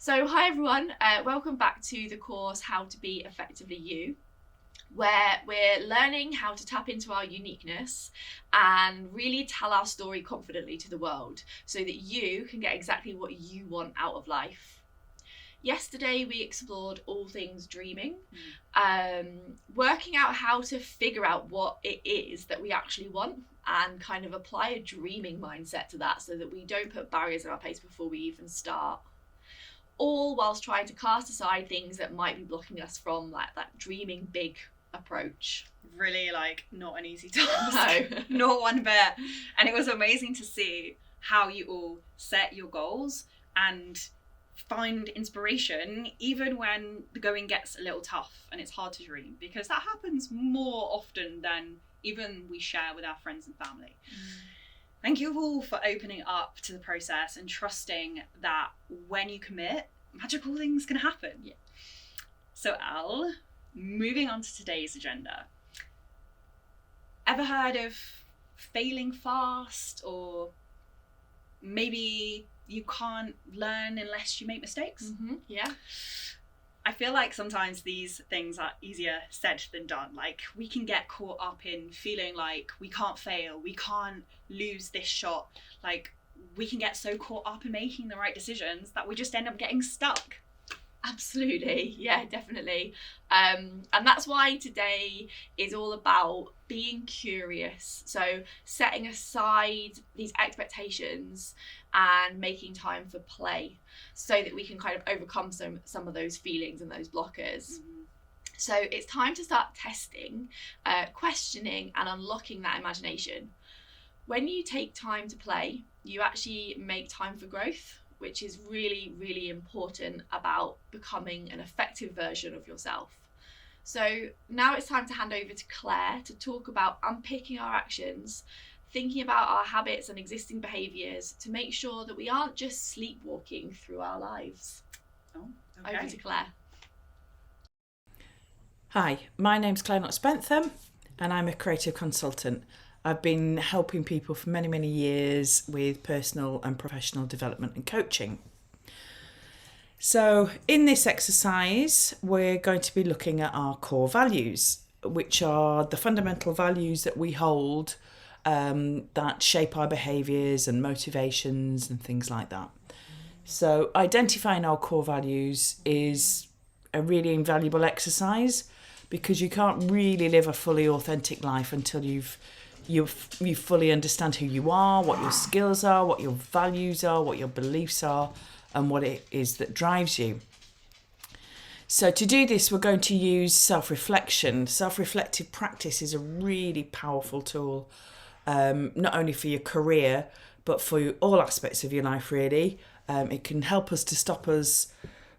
So hi everyone, welcome back to the course How to Be Effectively You, where we're learning how to tap into our uniqueness and really tell our story confidently to the world so that you can get exactly what you want out of life. Yesterday we explored all things dreaming, working out how to figure out what it is that we actually want and kind of apply a dreaming mindset to that so that we don't put barriers in our place before we even start. All whilst trying to cast aside things that might be blocking us from that dreaming big approach. Really not an easy task. No. Not one bit. And it was amazing to see how you all set your goals and find inspiration even when the going gets a little tough and it's hard to dream, because that happens more often than even we share with our friends and family. Thank you all for opening up to the process and trusting that when you commit, magical things can happen. Yeah. So Al, moving on to today's agenda. Ever heard of failing fast, or maybe you can't learn unless you make mistakes? Mm-hmm. Yeah. I feel like sometimes these things are easier said than done. We can get caught up in feeling like we can't fail, we can't lose this shot. We can get so caught up in making the right decisions that we just end up getting stuck. Absolutely. Yeah, definitely. And that's why today is all about being curious. So setting aside these expectations and making time for play so that we can kind of overcome some of those feelings and those blockers. Mm-hmm. So it's time to start testing, questioning and unlocking that imagination. When you take time to play, you actually make time for growth, which is really, really important about becoming an effective version of yourself. So now it's time to hand over to Claire to talk about unpicking our actions, thinking about our habits and existing behaviours to make sure that we aren't just sleepwalking through our lives. Oh, okay. Over to Claire. Hi, my name's Claire Spentham and I'm a creative consultant. I've been helping people for many, many years with personal and professional development and coaching. So in this exercise, we're going to be looking at our core values, which are the fundamental values that we hold that shape our behaviours and motivations and things like that. So identifying our core values is a really invaluable exercise because you can't really live a fully authentic life until you fully understand who you are, what your skills are, what your values are, what your beliefs are, and what it is that drives you. So to do this, we're going to use self-reflection. Self-reflective practice is a really powerful tool, not only for your career, but for all aspects of your life, really. It can help us to stop us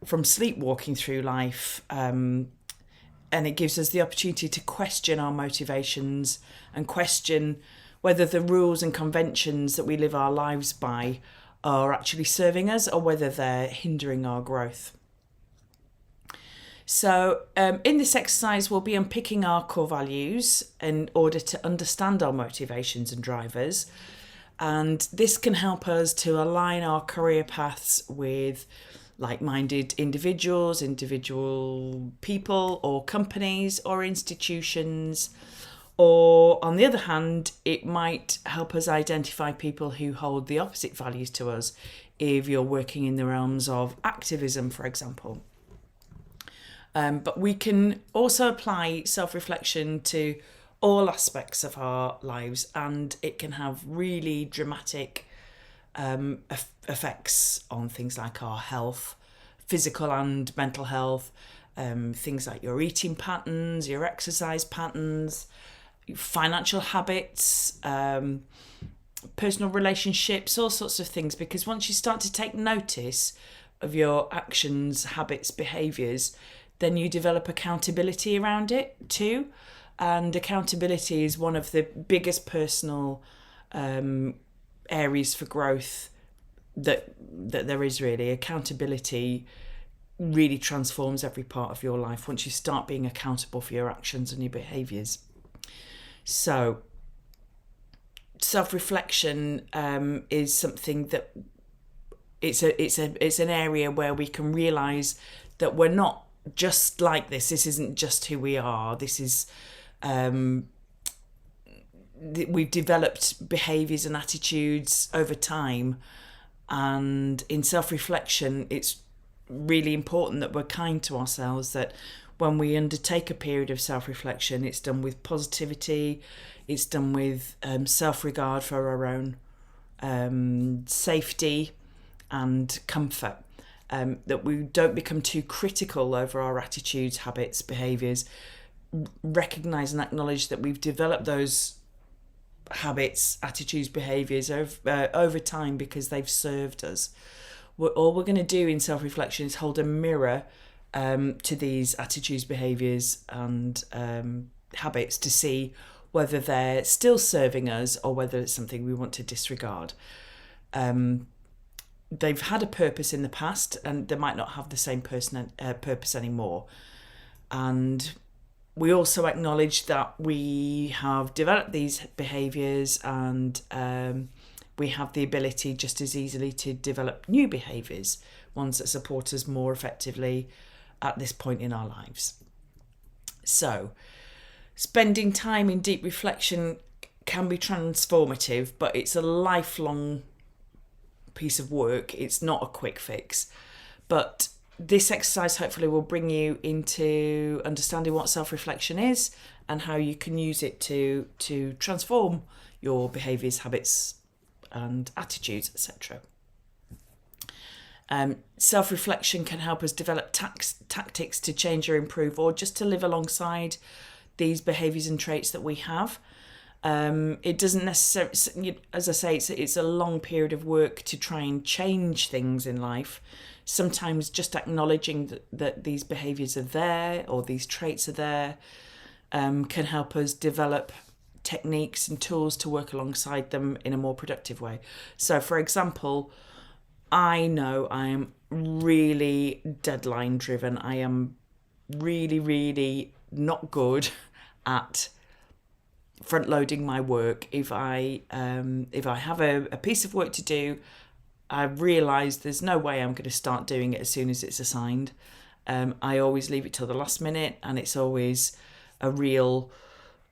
from sleepwalking through life, and it gives us the opportunity to question our motivations and question whether the rules and conventions that we live our lives by are actually serving us or whether they're hindering our growth. So in this exercise, we'll be unpicking our core values in order to understand our motivations and drivers. And this can help us to align our career paths with like-minded individuals, individual people or companies or institutions. Or on the other hand, it might help us identify people who hold the opposite values to us if you're working in the realms of activism, for example. But we can also apply self-reflection to all aspects of our lives, and it can have really dramatic effects on things like our health, physical and mental health, things like your eating patterns, your exercise patterns, financial habits, personal relationships, all sorts of things. Because once you start to take notice of your actions, habits, behaviours, then you develop accountability around it too. And accountability is one of the biggest personal areas for growth that there is, really. Accountability really transforms every part of your life once you start being accountable for your actions and your behaviours. So self-reflection is something that it's an area where we can realise that we're not just like this. This isn't just who we are. This is we've developed behaviours and attitudes over time, and in self-reflection it's really important that we're kind to ourselves, that when we undertake a period of self-reflection, it's done with positivity, it's done with self-regard for our own safety and comfort, that we don't become too critical over our attitudes, habits, behaviours, recognise and acknowledge that we've developed those habits, attitudes, behaviours over time because they've served us. All we're going to do in self-reflection is hold a mirror to these attitudes, behaviours and habits to see whether they're still serving us or whether it's something we want to disregard. They've had a purpose in the past and they might not have the same purpose anymore. And we also acknowledge that we have developed these behaviours and we have the ability just as easily to develop new behaviours, ones that support us more effectively at this point in our lives. So, spending time in deep reflection can be transformative, but it's a lifelong piece of work. It's not a quick fix. But this exercise hopefully will bring you into understanding what self-reflection is and how you can use it to transform your behaviours, habits and attitudes, etc. Self-reflection can help us develop tactics to change or improve, or just to live alongside these behaviours and traits that we have. It doesn't necessarily, as I say, it's a long period of work to try and change things in life. Sometimes just acknowledging that these behaviours are there or these traits are there can help us develop techniques and tools to work alongside them in a more productive way. So, for example, I know I am really deadline driven. I am really, really not good at front loading my work. If I have a piece of work to do, I realise there's no way I'm going to start doing it as soon as it's assigned. I always leave it till the last minute, and it's always a real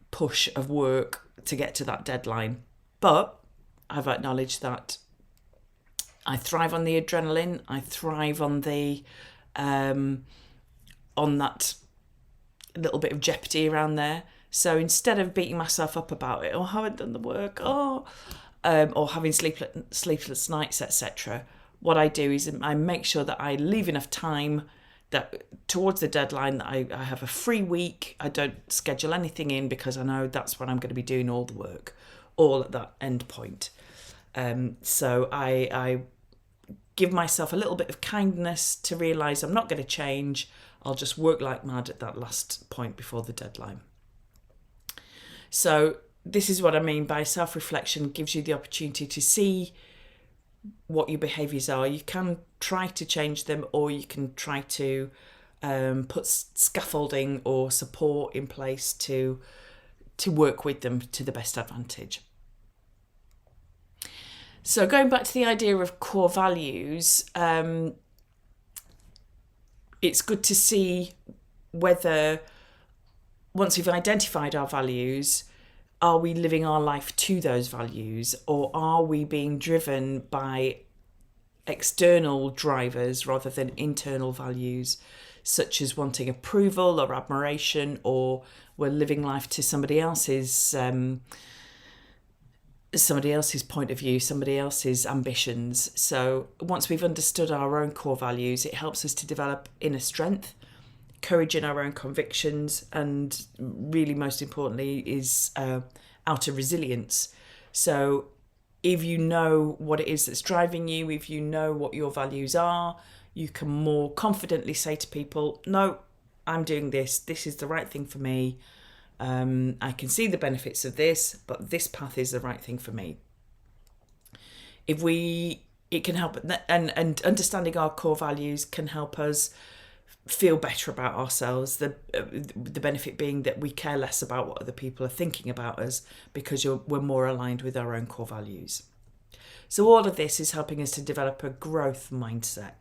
push of work to get to that deadline. But I've acknowledged that I thrive on the adrenaline. I thrive on the on that little bit of jeopardy around there. So instead of beating myself up about it, or haven't done the work, or having sleepless nights, etc., what I do is I make sure that I leave enough time that towards the deadline that I have a free week. I don't schedule anything in because I know that's when I'm going to be doing all the work, all at that end point. So I give myself a little bit of kindness to realise I'm not going to change. I'll just work like mad at that last point before the deadline. So this is what I mean by self-reflection gives you the opportunity to see what your behaviours are. You can try to change them, or you can try to put scaffolding or support in place to work with them to the best advantage. So going back to the idea of core values, it's good to see whether, once we've identified our values, are we living our life to those values, or are we being driven by external drivers rather than internal values, such as wanting approval or admiration, or we're living life to somebody else's point of view, somebody else's ambitions. So once we've understood our own core values, it helps us to develop inner strength, courage in our own convictions, and really most importantly is outer resilience. So if you know what it is that's driving you, if you know what your values are, you can more confidently say to people, no, I'm doing this is the right thing for me. I can see the benefits of this, but this path is the right thing for me. It can help, and understanding our core values can help us feel better about ourselves. The benefit being that we care less about what other people are thinking about us because we're more aligned with our own core values. So all of this is helping us to develop a growth mindset.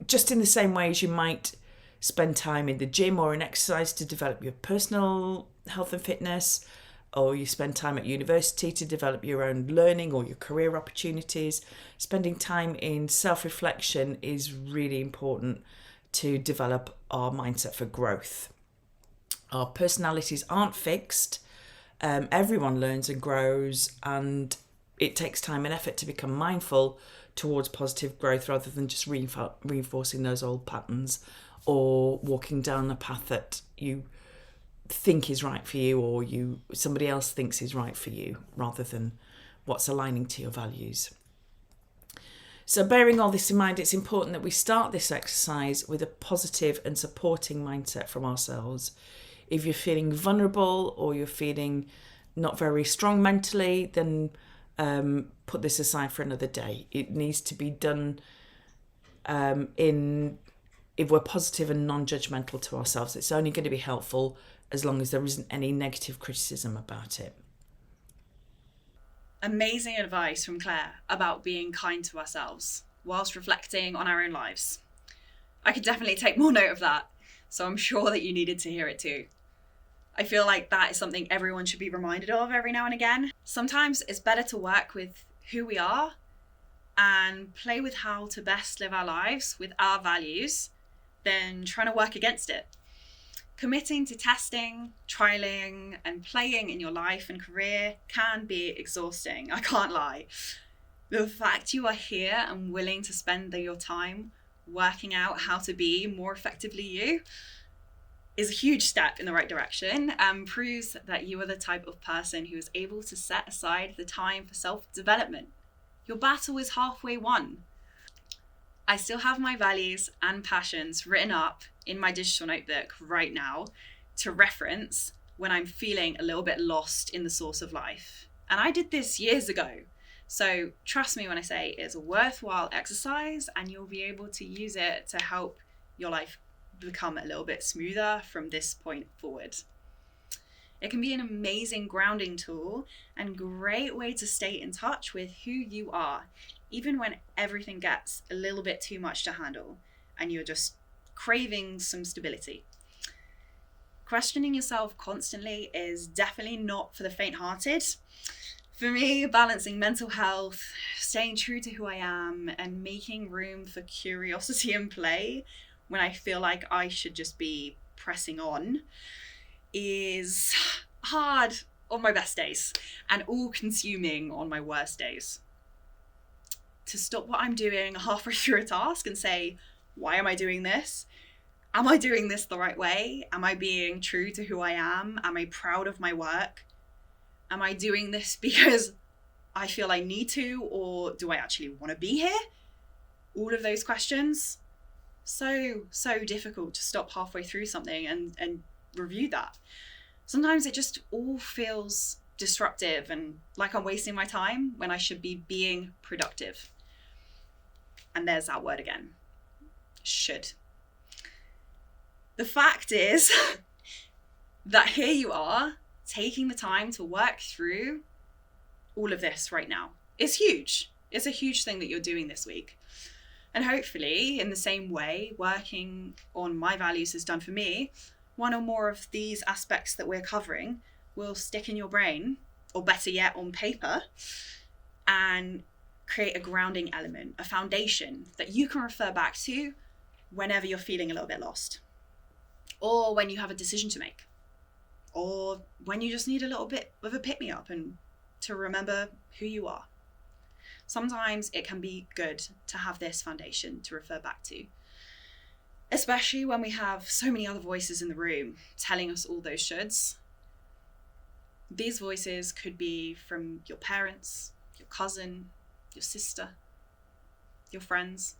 Just in the same way as you might spend time in the gym or in exercise to develop your personal health and fitness, or you spend time at university to develop your own learning or your career opportunities, spending time in self-reflection is really important to develop our mindset for growth. Our personalities aren't fixed. Everyone learns and grows, and it takes time and effort to become mindful towards positive growth rather than just reinforcing those old patterns or walking down a path that you think is right for you or somebody else thinks is right for you rather than what's aligning to your values. So bearing all this in mind, it's important that we start this exercise with a positive and supporting mindset from ourselves. If you're feeling vulnerable or you're feeling not very strong mentally, then put this aside for another day. It needs to be done if we're positive and non-judgmental to ourselves. It's only going to be helpful as long as there isn't any negative criticism about it. Amazing advice from Claire about being kind to ourselves whilst reflecting on our own lives. I could definitely take more note of that, so I'm sure that you needed to hear it too. I feel like that is something everyone should be reminded of every now and again. Sometimes it's better to work with who we are and play with how to best live our lives with our values than trying to work against it. Committing to testing, trialing, and playing in your life and career can be exhausting, I can't lie. The fact you are here and willing to spend your time working out how to be more effectively you is a huge step in the right direction and proves that you are the type of person who is able to set aside the time for self-development. Your battle is halfway won. I still have my values and passions written up in my digital notebook right now to reference when I'm feeling a little bit lost in the source of life. And I did this years ago. So trust me when I say it's a worthwhile exercise and you'll be able to use it to help your life become a little bit smoother from this point forward. It can be an amazing grounding tool and great way to stay in touch with who you are, even when everything gets a little bit too much to handle and you're just craving some stability. Questioning yourself constantly is definitely not for the faint-hearted. For me, balancing mental health, staying true to who I am, and making room for curiosity and play when I feel like I should just be pressing on is hard on my best days and all-consuming on my worst days. To stop what I'm doing halfway through a task and say, why am I doing this? Am I doing this the right way? Am I being true to who I am? Am I proud of my work? Am I doing this because I feel I need to, or do I actually want to be here? All of those questions. So difficult to stop halfway through something and review that. Sometimes it just all feels disruptive and like I'm wasting my time when I should be being productive. And there's that word again. Should. The fact is that here you are taking the time to work through all of this right now. It's huge. It's a huge thing that you're doing this week. And hopefully, in the same way, working on my values has done for me, one or more of these aspects that we're covering will stick in your brain, or better yet, on paper, and create a grounding element, a foundation that you can refer back to whenever you're feeling a little bit lost, or when you have a decision to make, or when you just need a little bit of a pick-me-up and to remember who you are. Sometimes it can be good to have this foundation to refer back to, especially when we have so many other voices in the room telling us all those shoulds. These voices could be from your parents, your cousin, your sister, your friends,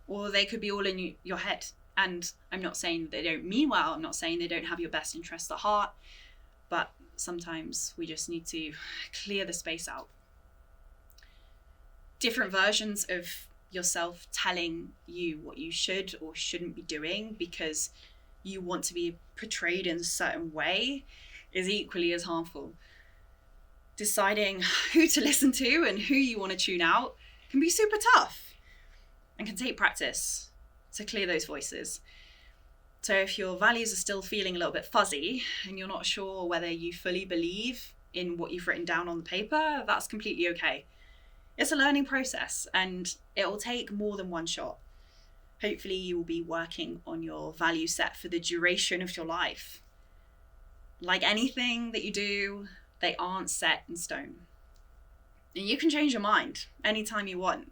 or they could be all in your head. And I'm not saying they don't mean well, I'm not saying they don't have your best interests at heart, but sometimes we just need to clear the space out. Different versions of yourself telling you what you should or shouldn't be doing because you want to be portrayed in a certain way is equally as harmful. deciding who to listen to and who you want to tune out can be super tough and can take practice to clear those voices. So if your values are still feeling a little bit fuzzy and you're not sure whether you fully believe in what you've written down on the paper, that's completely okay. It's a learning process and it will take more than one shot. Hopefully you will be working on your value set for the duration of your life. Like anything that you do, they aren't set in stone. And you can change your mind anytime you want.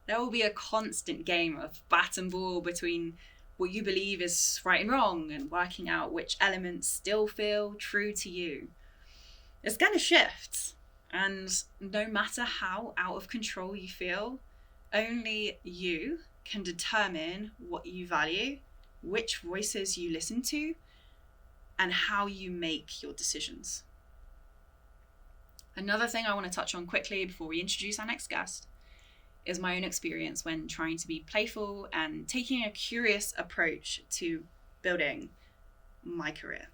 There will be a constant game of bat and ball between what you believe is right and wrong and working out which elements still feel true to you. It's going to shift. And no matter how out of control you feel, only you can determine what you value, which voices you listen to, and how you make your decisions. Another thing I want to touch on quickly before we introduce our next guest is my own experience when trying to be playful and taking a curious approach to building my career.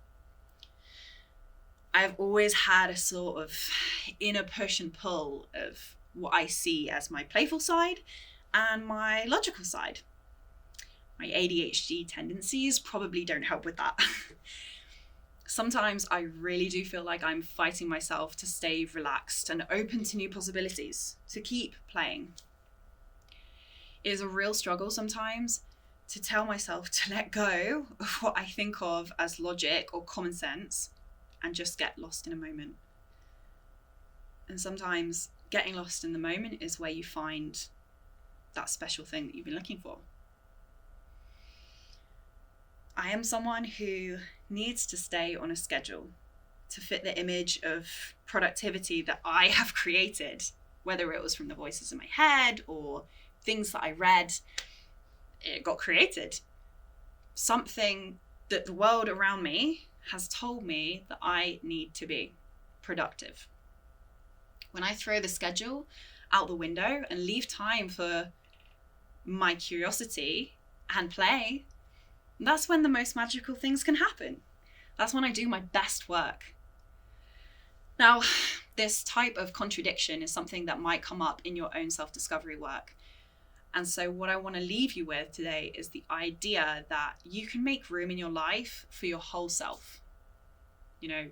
I've always had a sort of inner push and pull of what I see as my playful side and my logical side. My ADHD tendencies probably don't help with that. Sometimes I really do feel like I'm fighting myself to stay relaxed and open to new possibilities, to keep playing. It is a real struggle sometimes to tell myself to let go of what I think of as logic or common sense and just get lost in a moment. And sometimes getting lost in the moment is where you find that special thing that you've been looking for. I am someone who needs to stay on a schedule to fit the image of productivity that I have created, whether it was from the voices in my head or things that I read. It got created. Something that the world around me has told me that I need to be productive. When I throw the schedule out the window and leave time for my curiosity and play, that's when the most magical things can happen. That's when I do my best work. Now, this type of contradiction is something that might come up in your own self-discovery work. And so what I want to leave you with today is the idea that you can make room in your life for your whole self. You know,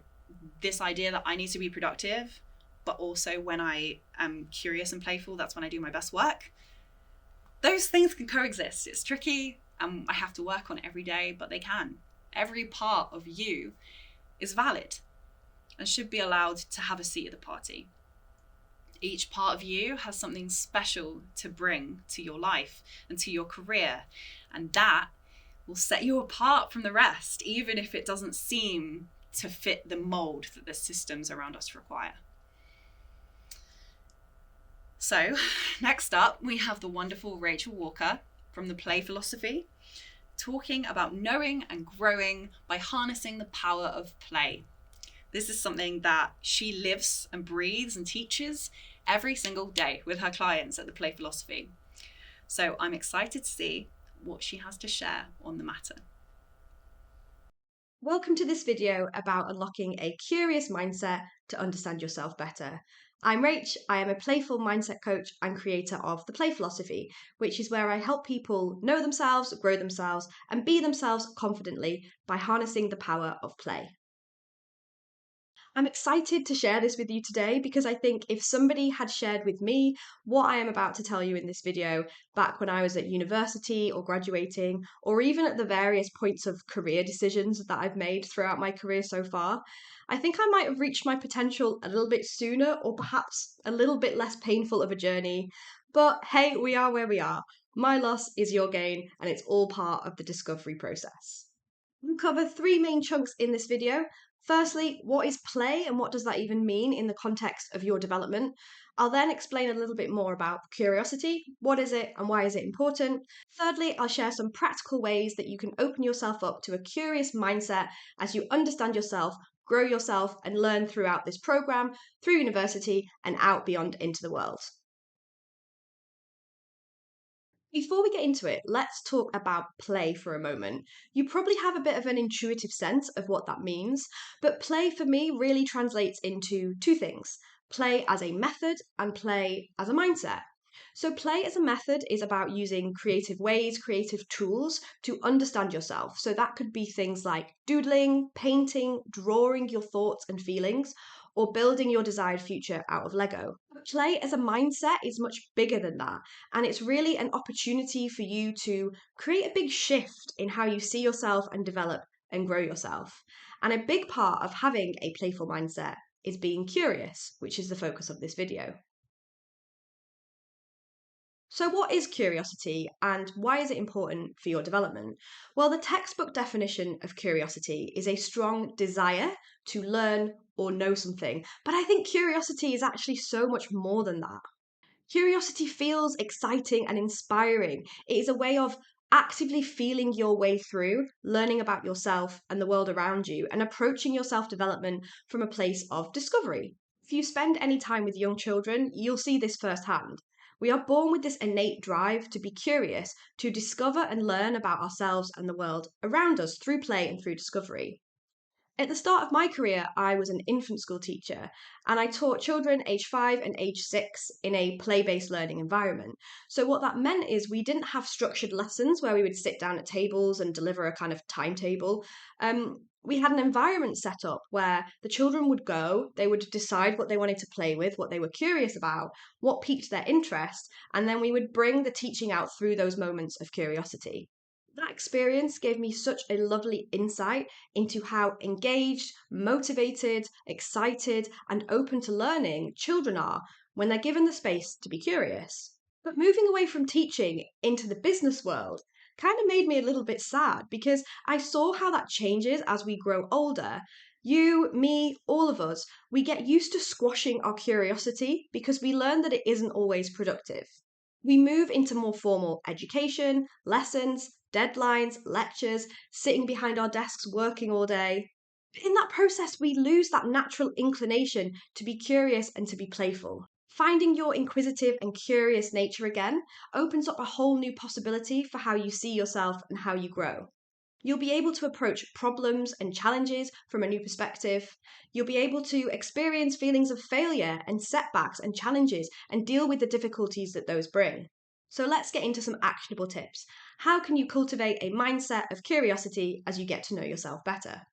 this idea that I need to be productive, but also when I am curious and playful, that's when I do my best work. Those things can coexist. It's tricky and I have to work on it every day, but they can. Every part of you is valid and should be allowed to have a seat at the party. Each part of you has something special to bring to your life and to your career, and that will set you apart from the rest, even if it doesn't seem to fit the mold that the systems around us require. So, next up, we have the wonderful Rachel Walker from the Play Philosophy, talking about knowing and growing by harnessing the power of play. This is something that she lives and breathes and teaches every single day with her clients at the Play Philosophy. So I'm excited to see what she has to share on the matter. Welcome to this video about unlocking a curious mindset to understand yourself better. I'm Rach, I am a playful mindset coach and creator of the Play Philosophy, which is where I help people know themselves, grow themselves, and be themselves confidently by harnessing the power of play. I'm excited to share this with you today because I think if somebody had shared with me what I am about to tell you in this video back when I was at university or graduating, or even at the various points of career decisions that I've made throughout my career so far, I think I might have reached my potential a little bit sooner or perhaps a little bit less painful of a journey. But hey, we are where we are. My loss is your gain, and it's all part of the discovery process. We'll cover three main chunks in this video. Firstly, what is play and what does that even mean in the context of your development? I'll then explain a little bit more about curiosity, what is it and why is it important. Thirdly, I'll share some practical ways that you can open yourself up to a curious mindset as you understand yourself, grow yourself and learn throughout this program, through university and out beyond into the world. Before we get into it, let's talk about play for a moment. You probably have a bit of an intuitive sense of what that means, but play for me really translates into two things: play as a method and play as a mindset. So, play as a method is about using creative ways, creative tools to understand yourself. So, that could be things like doodling, painting, drawing your thoughts and feelings, or building your desired future out of Lego. Play as a mindset is much bigger than that, and it's really an opportunity for you to create a big shift in how you see yourself and develop and grow yourself. And a big part of having a playful mindset is being curious, which is the focus of this video. So, what is curiosity and why is it important for your development? Well, the textbook definition of curiosity is a strong desire to learn or know something, but I think curiosity is actually so much more than that. Curiosity feels exciting and inspiring. It is a way of actively feeling your way through, learning about yourself and the world around you, and approaching your self development from a place of discovery. If you spend any time with young children, you'll see this firsthand. We are born with this innate drive to be curious, to discover and learn about ourselves and the world around us through play and through discovery. At the start of my career, I was an infant school teacher and I taught children age 5 and age 6 in a play based learning environment. So, what that meant is we didn't have structured lessons where we would sit down at tables and deliver a kind of timetable. We had an environment set up where the children would go, they would decide what they wanted to play with, what they were curious about, what piqued their interest, and then we would bring the teaching out through those moments of curiosity. That experience gave me such a lovely insight into how engaged, motivated, excited, and open to learning children are when they're given the space to be curious. But moving away from teaching into the business world kind of made me a little bit sad because I saw how that changes as we grow older. You, me, all of us, we get used to squashing our curiosity because we learn that it isn't always productive. We move into more formal education, lessons, deadlines, lectures, sitting behind our desks working all day. In that process, we lose that natural inclination to be curious and to be playful. Finding your inquisitive and curious nature again opens up a whole new possibility for how you see yourself and how you grow. You'll be able to approach problems and challenges from a new perspective. You'll be able to experience feelings of failure and setbacks and challenges and deal with the difficulties that those bring. So let's get into some actionable tips. How can you cultivate a mindset of curiosity as you get to know yourself better?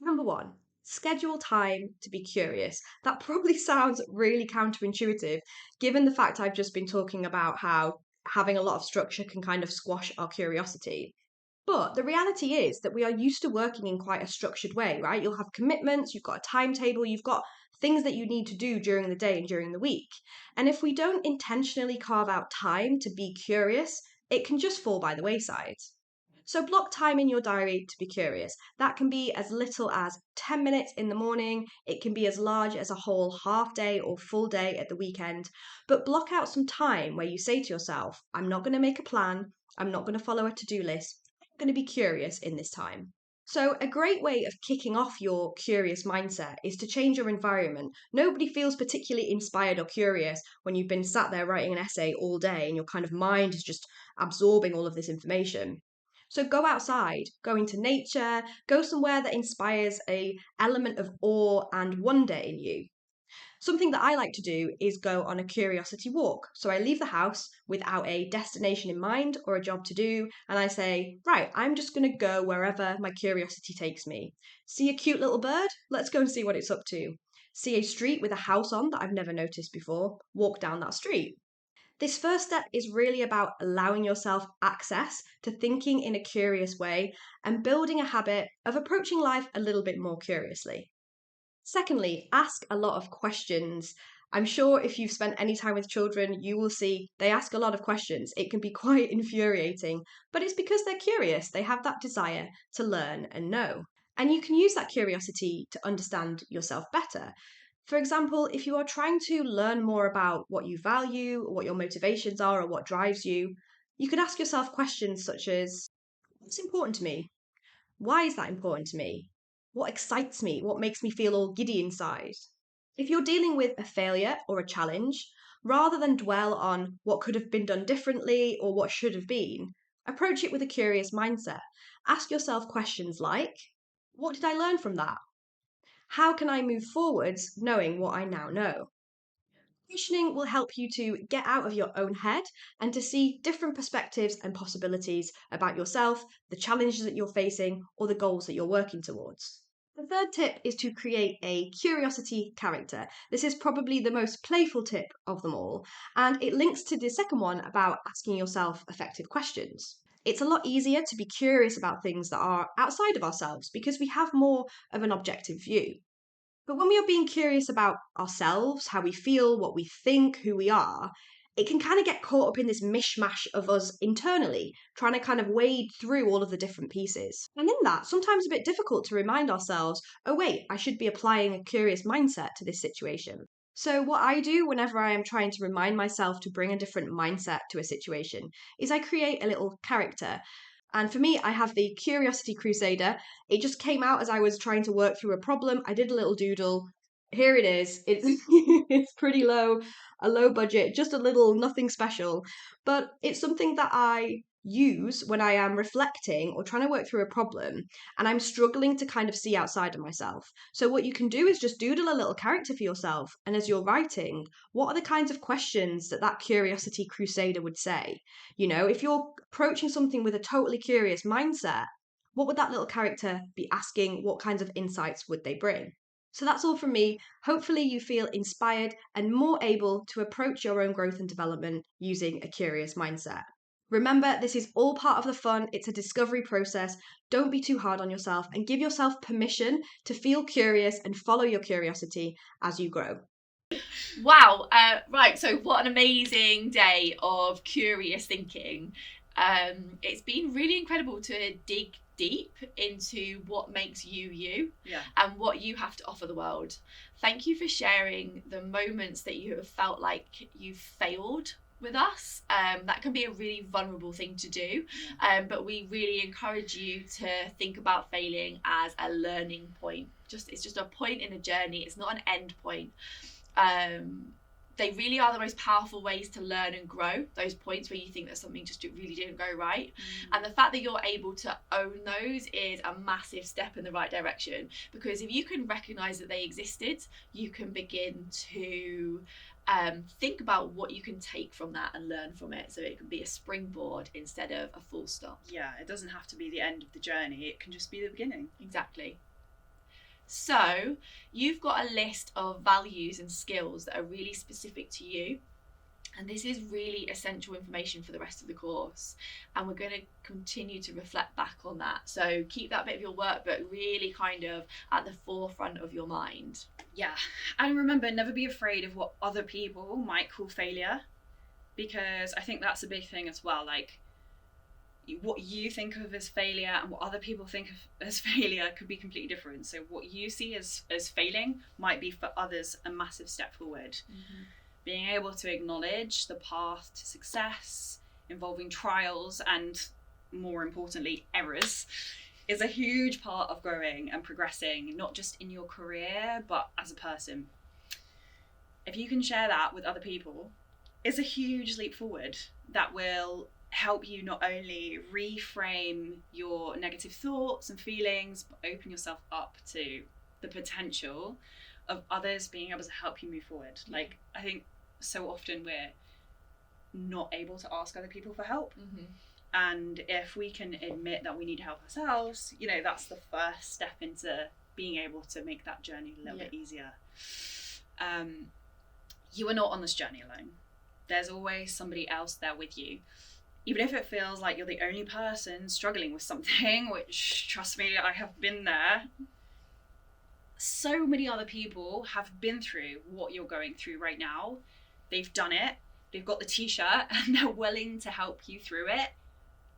Number one, schedule time to be curious. That probably sounds really counterintuitive, given the fact I've just been talking about how having a lot of structure can kind of squash our curiosity. But the reality is that we are used to working in quite a structured way, right? You'll have commitments, you've got a timetable, you've got things that you need to do during the day and during the week. And if we don't intentionally carve out time to be curious, it can just fall by the wayside. So block time in your diary to be curious. That can be as little as 10 minutes in the morning, it can be as large as a whole half day or full day at the weekend. But block out some time where you say to yourself, I'm not going to make a plan, I'm not going to follow a to do list, I'm going to be curious in this time. So, a great way of kicking off your curious mindset is to change your environment. Nobody feels particularly inspired or curious when you've been sat there writing an essay all day and your kind of mind is just absorbing all of this information. So go outside, go into nature, go somewhere that inspires a element of awe and wonder in you. Something that I like to do is go on a curiosity walk. So I leave the house without a destination in mind or a job to do, and I say, right, I'm just going to go wherever my curiosity takes me. See a cute little bird? Let's go and see what it's up to. See a street with a house on that I've never noticed before? Walk down that street. This first step is really about allowing yourself access to thinking in a curious way and building a habit of approaching life a little bit more curiously. Secondly, ask a lot of questions. I'm sure if you've spent any time with children, you will see they ask a lot of questions. It can be quite infuriating, but it's because they're curious. They have that desire to learn and know. And you can use that curiosity to understand yourself better. For example, if you are trying to learn more about what you value, or what your motivations are, or what drives you, you could ask yourself questions such as, what's important to me? Why is that important to me? What excites me? What makes me feel all giddy inside? If you're dealing with a failure or a challenge, Rather than dwell on what could have been done differently or what should have been, approach it with a curious mindset. Ask yourself questions like, what did I learn from that? How can I move forwards knowing what I now know? Questioning will help you to get out of your own head and to see different perspectives and possibilities about yourself, the challenges that you're facing, or the goals that you're working towards. The third tip is to create a curiosity character. This is probably the most playful tip of them all, and it links to the second one about asking yourself effective questions. It's a lot easier to be curious about things that are outside of ourselves because we have more of an objective view. But when we are being curious about ourselves, how we feel, what we think, who we are, it can kind of get caught up in this mishmash of us internally, trying to kind of wade through all of the different pieces. And in that, sometimes a bit difficult to remind ourselves, oh, wait, I should be applying a curious mindset to this situation. So, what I do whenever I am trying to remind myself to bring a different mindset to a situation is I create a little character. And for me, I have the Curiosity Crusader. It just came out as I was trying to work through a problem. I did a little doodle. Here it is. It's it's pretty low, a low budget, just a little nothing special. But it's something that I use when I am reflecting or trying to work through a problem and I'm struggling to kind of see outside of myself. So what you can do is just doodle a little character for yourself. And as you're writing, what are the kinds of questions that that Curiosity Crusader would say? You know, if you're approaching something with a totally curious mindset, what would that little character be asking? What kinds of insights would they bring? So that's all from me. Hopefully, you feel inspired and more able to approach your own growth and development using a curious mindset. Remember, this is all part of the fun. It's a discovery process. Don't be too hard on yourself and give yourself permission to feel curious and follow your curiosity as you grow. Wow, right, so what an amazing day of curious thinking. It's been really incredible to dig deep into what makes you you, and what you have to offer the world. Thank you for sharing the moments that you have felt like you've failed with us. That can be a really vulnerable thing to do, but we really encourage you to think about failing as a learning point. It's just a point in a journey. It's not an end point. They really are the most powerful ways to learn and grow, those points where you think that something just really didn't go right. And the fact that you're able to own those is a massive step in the right direction, because if you can recognize that they existed, you can begin to think about what you can take from that and learn from it, so it can be a springboard instead of a full stop. Yeah, it doesn't have to be the end of the journey, it can just be the beginning. Exactly. So you've got a list of values and skills that are really specific to you, and this is really essential information for the rest of the course, and we're going to continue to reflect back on that. So keep that bit of your workbook really kind of at the forefront of your mind. Yeah, and remember, never be afraid of what other people might call failure, because I think that's a big thing as well. Like, what you think of as failure and what other people think of as failure could be completely different. So what you see as failing might be for others a massive step forward. Being able to acknowledge the path to success involving trials and, more importantly, errors is a huge part of growing and progressing, not just in your career but as a person. If you can share that with other people, it's a huge leap forward that will help you not only reframe your negative thoughts and feelings, but open yourself up to the potential of others being able to help you move forward. Like, I think so often we're not able to ask other people for help. And if we can admit that we need help ourselves, you know, that's the first step into being able to make that journey a little bit easier. You are not on this journey alone. There's always somebody else there with you. Even if it feels like you're the only person struggling with something, which, trust me, I have been there, so many other people have been through what you're going through right now. They've done it, they've got the t-shirt, and they're willing to help you through it,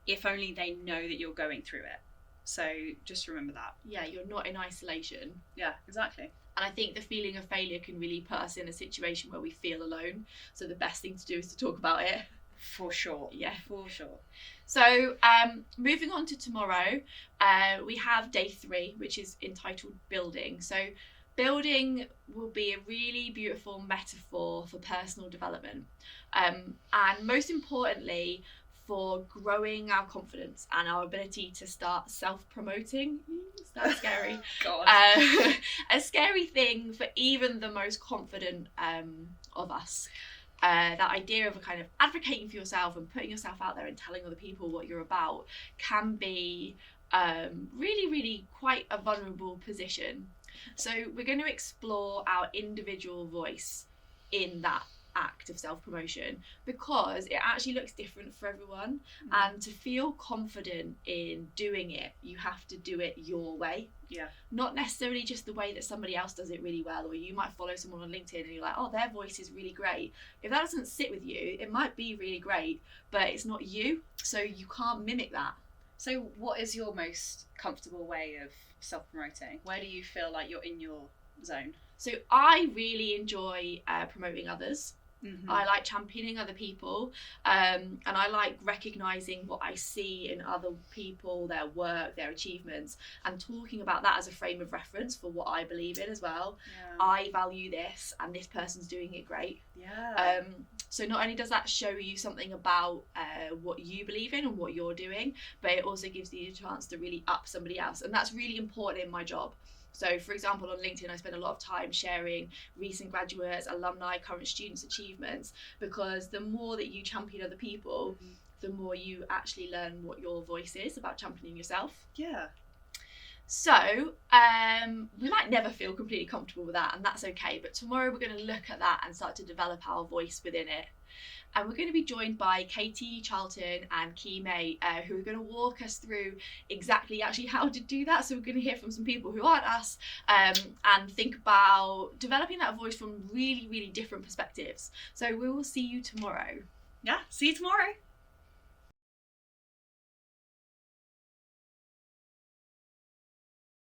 if only they know that you're going through it. So just remember that. Yeah, you're not in isolation. Yeah, exactly. And I think the feeling of failure can really put us in a situation where we feel alone. So the best thing to do is to talk about it. For sure. Yeah. For sure. So moving on to tomorrow, we have day 3, which is entitled Building. So building will be a really beautiful metaphor for personal development, and most importantly, for growing our confidence and our ability to start self-promoting. That's scary. God. A scary thing for even the most confident of us. That idea of a kind of advocating for yourself and putting yourself out there and telling other people what you're about can be really, really quite a vulnerable position. So we're going to explore our individual voice in that act of self-promotion, because it actually looks different for everyone. And to feel confident in doing it, you have to do it your way. Yeah. Not necessarily just the way that somebody else does it really well, or you might follow someone on LinkedIn and you're like, oh, their voice is really great. If that doesn't sit with you, it might be really great, but it's not you, so you can't mimic that. So what is your most comfortable way of self-promoting? Where do you feel like you're in your zone? So I really enjoy promoting others. Mm-hmm. I like championing other people, and I like recognising what I see in other people, their work, their achievements, and talking about that as a frame of reference for what I believe in as well. Yeah. I value this, and this person's doing it great. Yeah. So not only does that show you something about what you believe in and what you're doing, but it also gives you a chance to really up somebody else, and that's really important in my job. So, for example, on LinkedIn, I spend a lot of time sharing recent graduates, alumni, current students' achievements, because the more that you champion other people, the more you actually learn what your voice is about championing yourself. Yeah. So, we might never feel completely comfortable with that, and that's okay. But tomorrow we're going to look at that and start to develop our voice within it. And we're going to be joined by Katie Charlton and Key May, who are going to walk us through exactly actually how to do that. So we're going to hear from some people who aren't us, and think about developing that voice from really, really different perspectives. So we will see you tomorrow. Yeah, see you tomorrow.